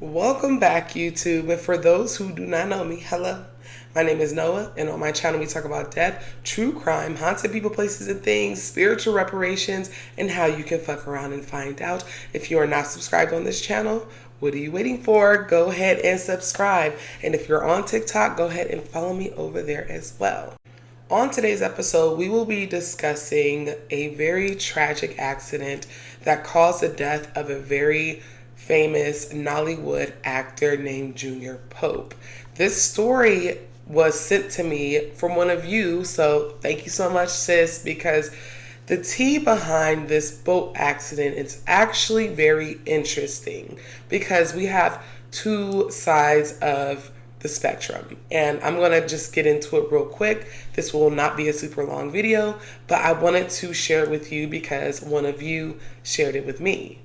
Welcome back, YouTube. And for those who do not know me, hello. My name is Noah, and on my channel we talk about death, true crime, haunted people, places, and things, spiritual reparations, and how you can fuck around and find out. If you are not subscribed on this channel, what are you waiting for? Go ahead and subscribe. And if you're on TikTok, go ahead and follow me over there as well. On today's episode, we will be discussing a very tragic accident that caused the death of a very famous Nollywood actor named Junior Pope. This story was sent to me from one of you, so thank you so much, sis, because the tea behind this boat accident is actually very interesting because we have two sides of the spectrum, and I'm gonna just get into it real quick. This will not be a super long video, but I wanted to share it with you because one of you shared it with me.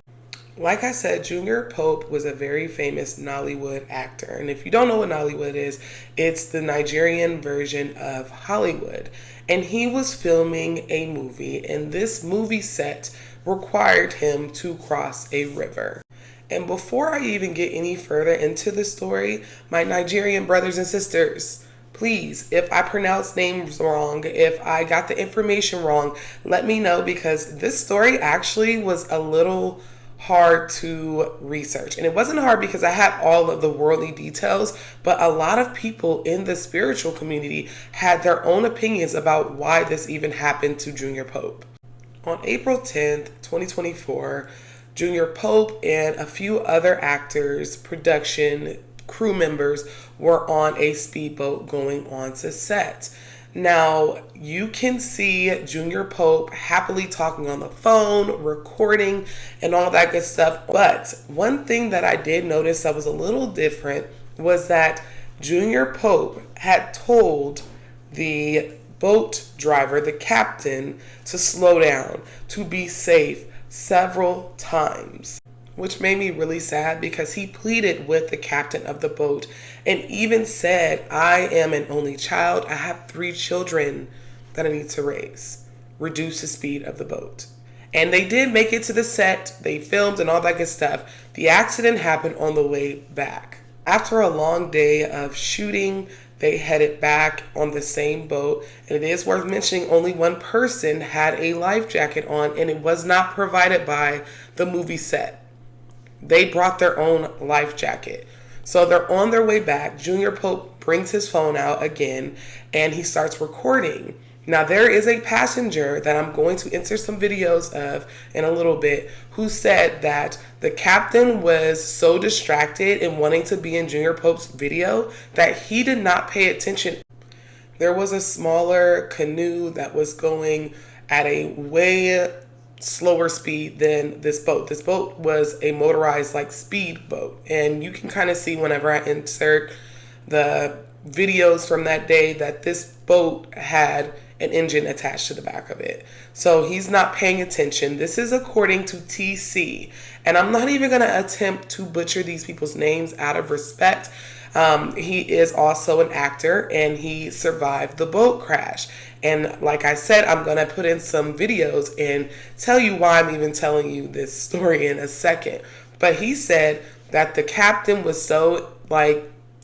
Like I said, Junior Pope was a very famous Nollywood actor. And if you don't know what Nollywood is, it's the Nigerian version of Hollywood. And he was filming a movie, and this movie set required him to cross a river. And before I even get any further into the story, my Nigerian brothers and sisters, please, if I pronounce names wrong, if I got the information wrong, let me know, because this story actually was a little hard to research. And it wasn't hard because I had all of the worldly details, but a lot of people in the spiritual community had their own opinions about why this even happened to Junior Pope. On April 10th, 2024, Junior Pope and a few other actors, production, crew members were on a speedboat going on to set. Now, you can see Junior Pope happily talking on the phone, recording, and all that good stuff. But one thing that I did notice that was a little different was that Junior Pope had told the boat driver, the captain, to slow down, to be safe several times, which made me really sad because he pleaded with the captain of the boat and even said, I am an only child. I have 3 children that I need to raise. Reduce the speed of the boat. And they did make it to the set. They filmed and all that good stuff. The accident happened on the way back. After a long day of shooting, they headed back on the same boat. And it is worth mentioning only one person had a life jacket on, and it was not provided by the movie set. They brought their own life jacket. So they're on their way back. Junior Pope brings his phone out again and he starts recording. Now, there is a passenger that I'm going to insert some videos of in a little bit who said that the captain was so distracted in wanting to be in Junior Pope's video that he did not pay attention. There was a smaller canoe that was going at a way slower speed than this boat. This boat was a motorized speed boat, and you can kind of see whenever I insert the videos from that day that this boat had an engine attached to the back of it. So he's not paying attention. This is according to TC, and I'm not even going to attempt to butcher these people's names out of respect. He is also an actor, and he survived the boat crash. And like I said, I'm going to put in some videos and tell you why I'm even telling you this story in a second. But he said that the captain was so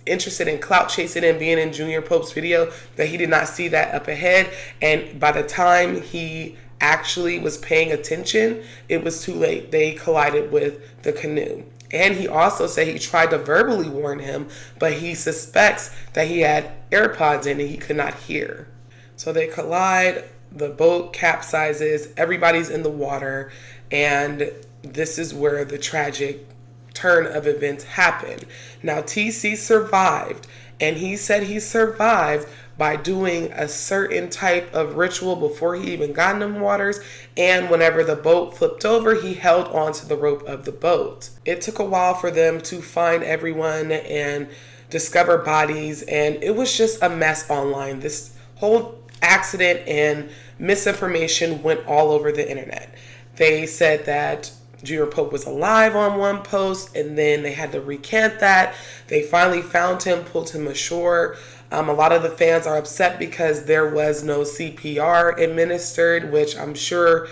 interested in clout chasing and being in Junior Pope's video that he did not see that up ahead. And by the time he actually was paying attention, it was too late. They collided with the canoe. And he also said he tried to verbally warn him, but he suspects that he had AirPods in and he could not hear. So they collide, the boat capsizes, everybody's in the water, and this is where the tragic turn of events happened. Now, TC survived, and he said he survived by doing a certain type of ritual before he even got in them waters, and whenever the boat flipped over, he held onto the rope of the boat. It took a while for them to find everyone and discover bodies, and it was just a mess online. This whole accident and misinformation went all over the internet. They said that Junior Pope was alive on one post, and then they had to recant that. They finally found him, pulled him ashore. A lot of the fans are upset because there was no CPR administered, which I'm sure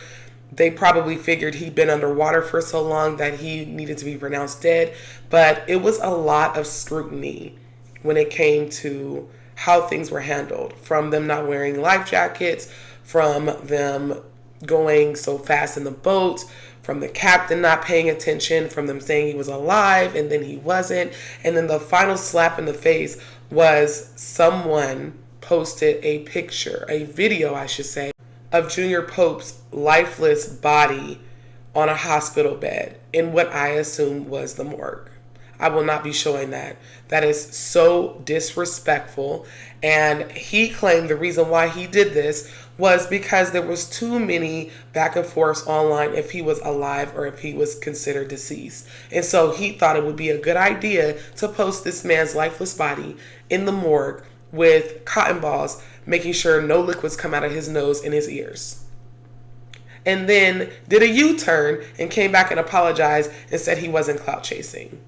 They probably figured he'd been underwater for so long that he needed to be pronounced dead. But it was a lot of scrutiny when it came to how things were handled, from them not wearing life jackets, from them going so fast in the boat, from the captain not paying attention, from them saying he was alive and then he wasn't. And then the final slap in the face was someone posted a picture, a video, I should say, of Junior Pope's lifeless body on a hospital bed in what I assume was the morgue. I will not be showing that. That is so disrespectful. And he claimed the reason why he did this was because there was too many back and forths online if he was alive or if he was considered deceased. And so he thought it would be a good idea to post this man's lifeless body in the morgue with cotton balls, making sure no liquids come out of his nose and his ears. And then did a U-turn and came back and apologized and said he wasn't clout chasing.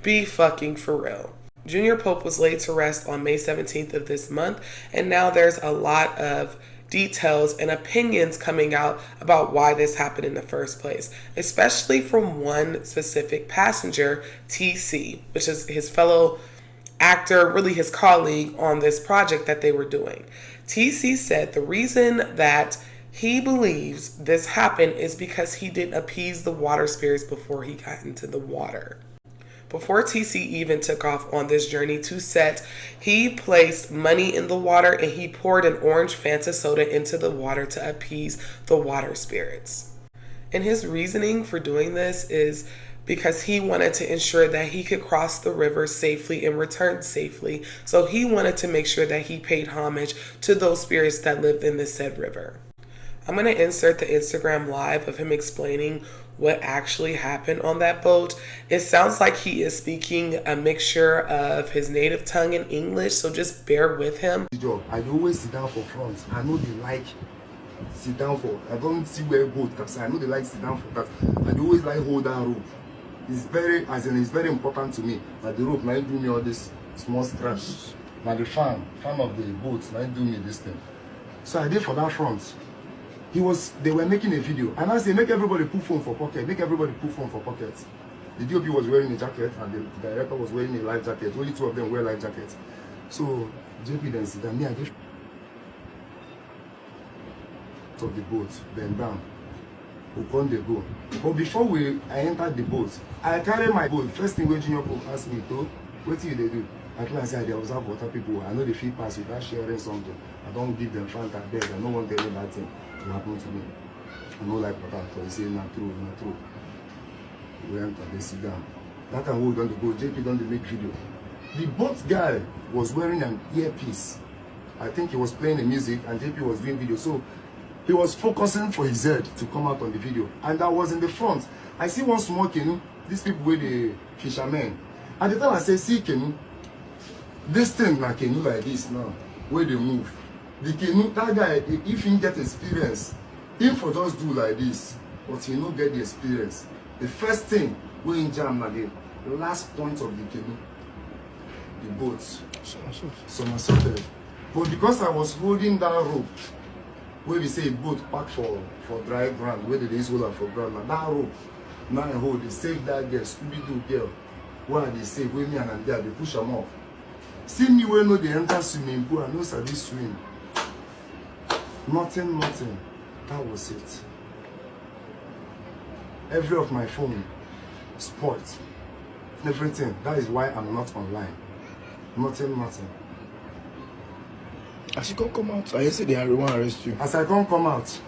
Be fucking for real. Junior Pope was laid to rest on May 17th of this month, and now there's a lot of details and opinions coming out about why this happened in the first place, especially from one specific passenger, TC, which is his fellow actor, really his colleague on this project that they were doing. TC said the reason that he believes this happened is because he didn't appease the water spirits before he got into the water. Before TC even took off on this journey to set, he placed money in the water and he poured an orange Fanta soda into the water to appease the water spirits. And his reasoning for doing this is because he wanted to ensure that he could cross the river safely and return safely. So he wanted to make sure that he paid homage to those spirits that lived in the said river. I'm going to insert the Instagram live of him explaining what actually happened on that boat. It sounds like he is speaking a mixture of his native tongue and English, so just bear with him. I always sit down for front. I know they like sit down for. I don't see where boat because I know they like sit down for that. I always like hold that rope. It's very important to me. But the rope might do me all this small scratch. But the fan of the boat might do me this thing. So I did for that front. They were making a video, and I say, make everybody put phone for pocket, make everybody put phone for pocket. The DOP was wearing a jacket, and the director was wearing a life jacket. Only two of them wear life jackets. So JP then said, me, I just of the boat, then down. We come they go. But before I entered the boat, I carry my boat. First thing when Junior Pope asked me to, what do they do? At last I observe water people. I know they feel pass without sharing something. I don't give them Fanta bed. I don't want to tell me that thing to happen to me. I know like water, so he say not true, not true. We enter, they sit down. That time we going to go, JP done the make video. The boat guy was wearing an earpiece. I think he was playing the music and JP was doing video. So he was focusing for his head to come out on the video. And I was in the front. I see one small canoe. These people were the fishermen. At the time I say, see canoe. This thing like canoe like this now, where they move. The canoe, that guy, if he get experience, him for just do like this, but he not get the experience. The first thing, we in jam again, the last point of the canoe, the boat, somersaulted. But because I was holding that rope, where we say boat park for dry ground, where they use hold for ground, now that rope, now I hold, they save that girl, Scooby-Doo girl, where they save, with me and there, they push them off. See me when no they enter swimming pool, I know sabi swim. Nothing. That was it. Every of my phone, sports, everything. That is why I'm not online. Nothing. As you come out, I say they want to arrest you. As I come out,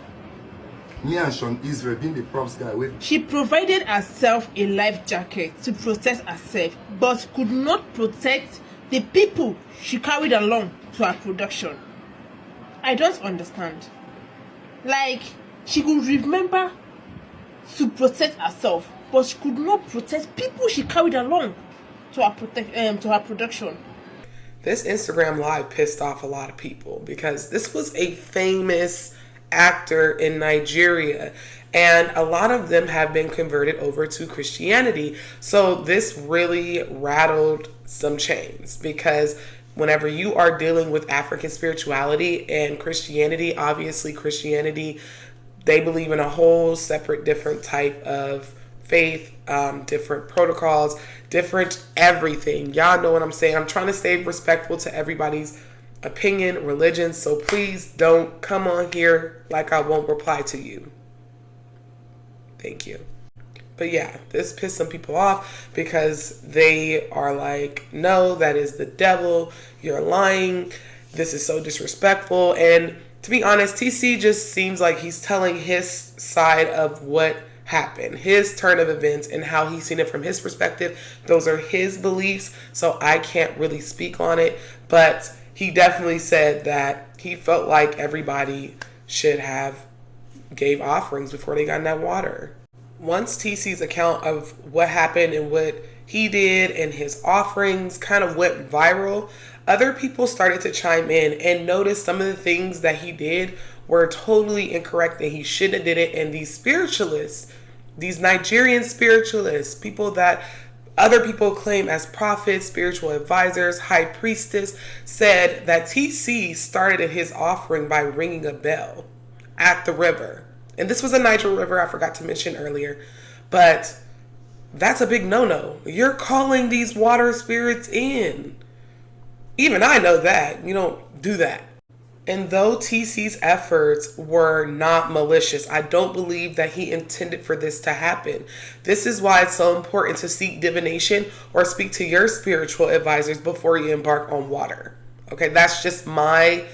me and Sean Israel being the props guy with. She provided herself a life jacket to protect herself, but could not protect the people she carried along to her production. I don't understand. Like, she could remember to protect herself, but she could not protect people she carried along to her production. This Instagram live pissed off a lot of people because this was a famous actor in Nigeria, and a lot of them have been converted over to Christianity. So this really rattled some chains, because whenever you are dealing with African spirituality and Christianity, obviously Christianity They believe in a whole separate, different type of faith, different protocols, different everything. Y'all know what I'm saying. I'm trying to stay respectful to everybody's opinion, religion, so please don't come on here like I won't reply to you. Thank you. But yeah, this pissed some people off because they are like, no, that is the devil. You're lying. This is so disrespectful. And to be honest, TC just seems like he's telling his side of what happened, his turn of events, and how he's seen it from his perspective. Those are his beliefs, so I can't really speak on it. But he definitely said that he felt like everybody should have gave offerings before they got in that water. Once TC's account of what happened and what he did and his offerings kind of went viral, other people started to chime in and notice some of the things that he did were totally incorrect and he shouldn't have did it. And these spiritualists, these Nigerian spiritualists, people that other people claim as prophets, spiritual advisors, high priestess, said that TC started his offering by ringing a bell at the river. And this was a Niger river, I forgot to mention earlier. But that's a big no-no. You're calling these water spirits in. Even I know that. You don't do that. And though TC's efforts were not malicious, I don't believe that he intended for this to happen. This is why it's so important to seek divination or speak to your spiritual advisors before you embark on water. Okay, that's just my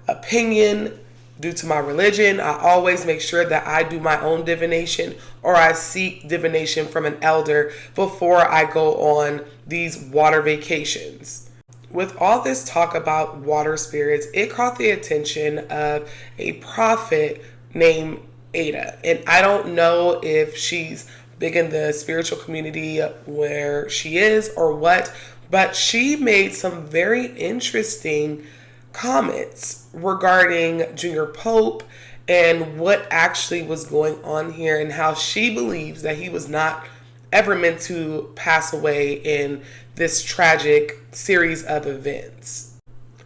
opinion. Due to my religion, I always make sure that I do my own divination or I seek divination from an elder before I go on these water vacations. With all this talk about water spirits, it caught the attention of a prophet named Ada. And I don't know if she's big in the spiritual community where she is or what, but she made some very interesting comments regarding Junior Pope and what actually was going on here and how she believes that he was not ever meant to pass away in this tragic series of events.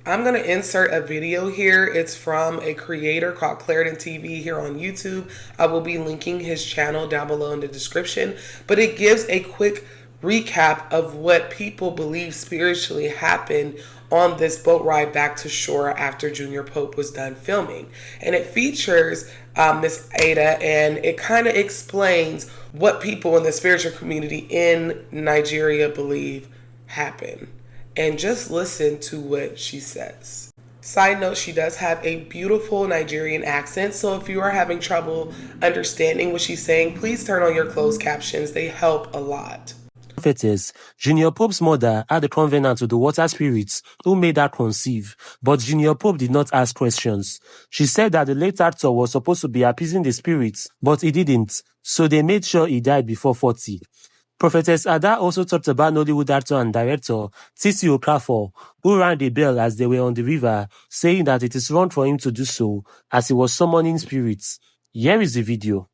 I'm going to insert a video here. It's from a creator called Clarendon TV here on YouTube. I will be linking his channel down below in the description, but it gives a quick recap of what people believe spiritually happened on this boat ride back to shore after Junior Pope was done filming. And it features Miss Ada, and it kind of explains what people in the spiritual community in Nigeria believe happened. And just listen to what she says. Side note, she does have a beautiful Nigerian accent, so if you are having trouble understanding what she's saying, please turn on your closed captions. They help a lot. Prophetess, Junior Pope's mother had a covenant with the water spirits who made her conceive, but Junior Pope did not ask questions. She said that the late actor was supposed to be appeasing the spirits, but he didn't, so they made sure he died before 40. Prophetess Ada also talked about Nollywood actor and director T.C. Okafor, who rang the bell as they were on the river, saying that it is wrong for him to do so, as he was summoning spirits. Here is the video.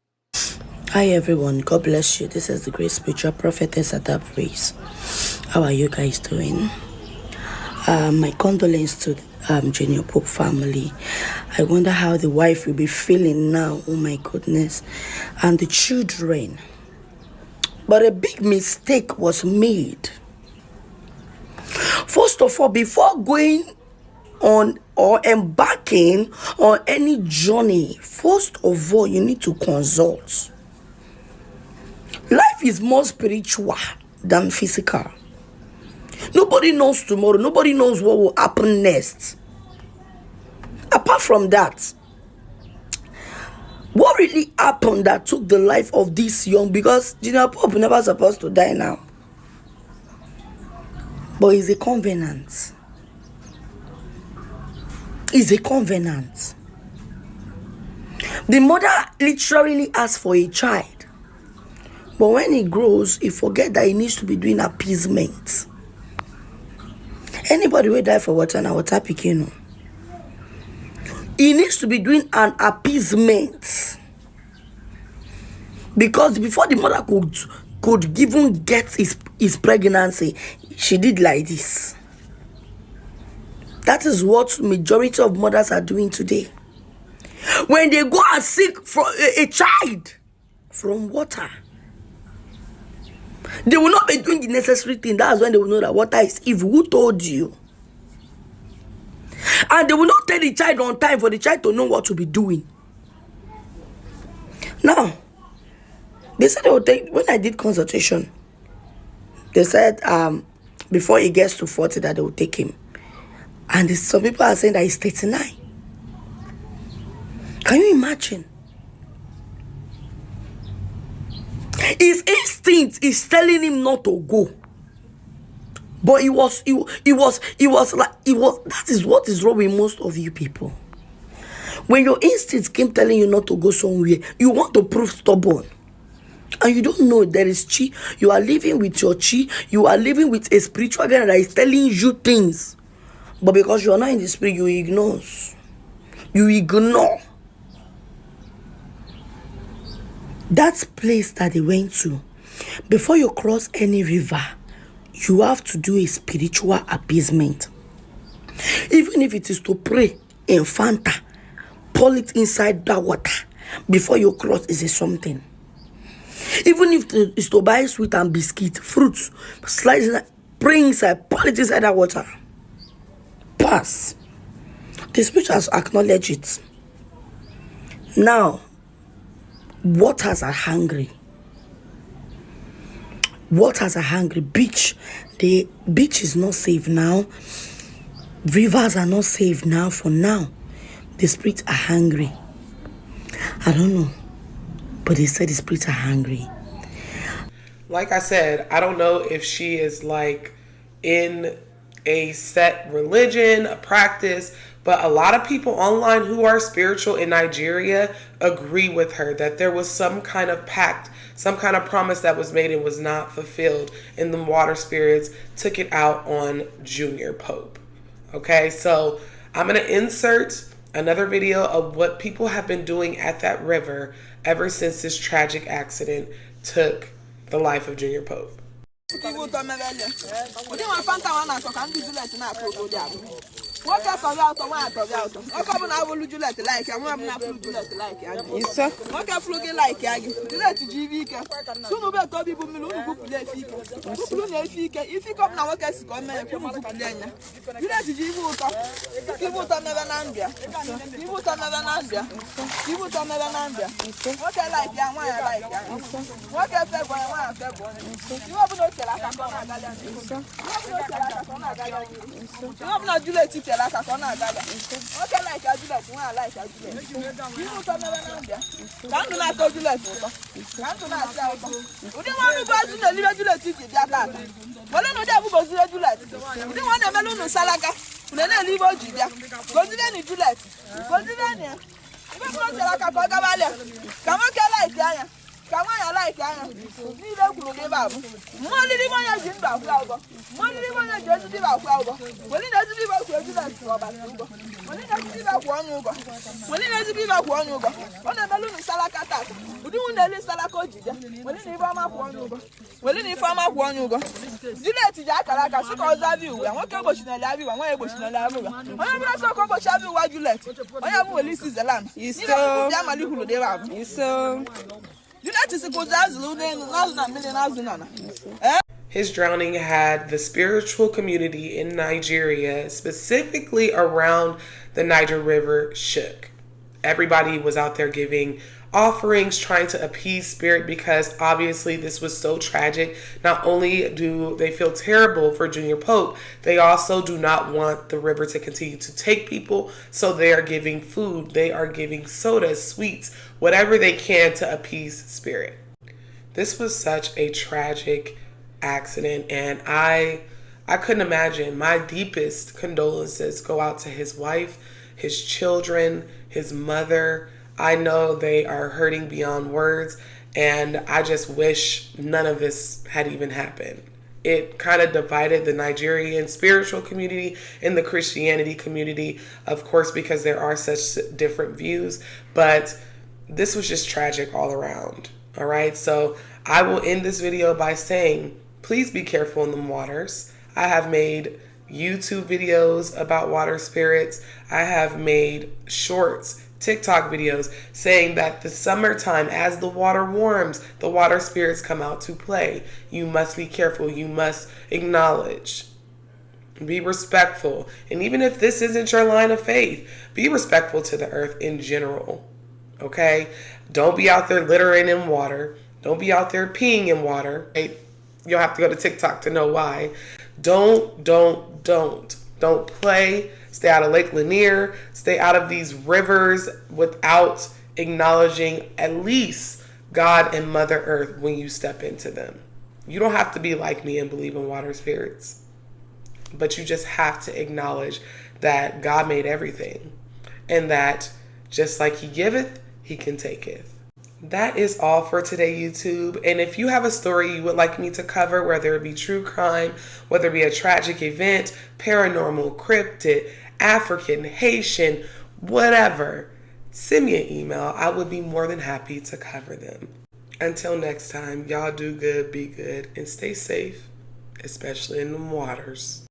Hi everyone, God bless you. This is the great spiritual prophetess at that praise. How are you guys doing? My condolences to Junior Pope family. I wonder how the wife will be feeling now. Oh my goodness. And the children. But a big mistake was made. First of all, before going on or embarking on any journey, first of all, you need to consult. Life is more spiritual than physical. Nobody knows tomorrow. Nobody knows what will happen next. Apart from that, what really happened that took the life of this young, because Junior Pope never supposed to die now. But it's a covenant. It's a covenant. The mother literally asked for a child. But when he grows, he forget that he needs to be doing appeasement. Anybody will die for water and water picking. He needs to be doing an appeasement. Because before the mother could even get his pregnancy, she did like this. That is what majority of mothers are doing today. When they go and seek for a child from water, they will not be doing the necessary thing. That's when they will know that water is evil. Who told you? And they will not tell the child on time for the child to know what to be doing. Now, they said they will take, when I did consultation, they said before he gets to 40 that they will take him. And some people are saying that he's 39. Can you imagine? His instinct is telling him not to go. But that is what is wrong with most of you people. When your instincts keep telling you not to go somewhere, you want to prove stubborn. And you don't know there is chi. You are living with your chi. You are living with a spiritual guy that is telling you things. But because you are not in the spirit, you ignore. You ignore. That place that they went to, before you cross any river, you have to do a spiritual appeasement. Even if it is to pray in Fanta, pour it inside that water before you cross is something. Even if it is to buy sweet and biscuit, fruits, slice it, pray inside, pour it inside that water. Pass. The spirit has acknowledged it. Now, waters are hungry. Waters are hungry. The beach is not safe now. Rivers are not safe now. For now, the spirits are hungry. I don't know, but they said the spirits are hungry. Like I said, I don't know if she is like in a set religion, a practice, but a lot of people online who are spiritual in Nigeria agree with her that there was some kind of pact, some kind of promise that was made and was not fulfilled, and the water spirits took it out on Junior Pope. Okay, so I'm going to insert another video of what people have been doing at that river ever since this tragic accident took the life of Junior Pope. What else are out of one out of out? What come I will do like I'm not like yes, sir. What can fluke like Juliet GV? Soon over to be if you come now, what can come and you let you put another Nambia. You put another Nambia. You put another Nambia. What I like, I like. What can I you have no tell you have no Juliet. Like a corner, okay, like I do that, I like I do that. You put another number. Can't do not go to that. Can't do not tell. We don't want to go to the little Juliet to the other. Well, I know that we go to the Juliet. We don't want a melon salaga. Then I leave out Julia. Go to the Juliet. Go to the you don't like a Pagavale. Come on, like Diana. Come on, like Diana. You don't give up. Money, you didn't have flower. Money, you just give out flower. Well, it doesn't give out your when it doesn't give out one Uber. When it doesn't give out one Uber. On a balloon salakata. We do want to salacoji. When it never up one Uber. Well, in farm up one Uber. Do that to Jacaraka, so called Zavu, and what Cabosh in a lab, and why Bush in a lab. I'm not so Cabosh, what you let. I have well, this is the lamb. He's so Yamalu, they are. He's so. You let us go down, His drowning had the spiritual community in Nigeria, specifically around the Niger River, shook. Everybody was out there giving offerings, trying to appease spirit, because obviously this was so tragic. Not only do they feel terrible for Junior Pope, they also do not want the river to continue to take people, so they are giving food, they are giving sodas, sweets, whatever they can to appease spirit. This was such a tragic accident, and I couldn't imagine. My deepest condolences go out to his wife, his children, his mother. I know they are hurting beyond words, and I just wish none of this had even happened. It kind of divided the Nigerian spiritual community and the Christianity community, of course, because there are such different views, but this was just tragic all around. All right, so I will end this video by saying, please be careful in the waters. I have made YouTube videos about water spirits. I have made shorts TikTok videos saying that the summertime, as the water warms, the water spirits come out to play. You must be careful. You must acknowledge. Be respectful. And even if this isn't your line of faith, be respectful to the earth in general. Okay? Don't be out there littering in water. Don't be out there peeing in water. You'll have to go to TikTok to know why. Don't play. Stay out of Lake Lanier. Stay out of these rivers without acknowledging at least God and Mother Earth when you step into them. You don't have to be like me and believe in water spirits. But you just have to acknowledge that God made everything. And that just like he giveth, he can taketh. That is all for today, YouTube. And if you have a story you would like me to cover, whether it be true crime, whether it be a tragic event, paranormal, cryptid, African, Haitian, whatever, send me an email. I would be more than happy to cover them. Until next time, y'all do good, be good, and stay safe, especially in the waters.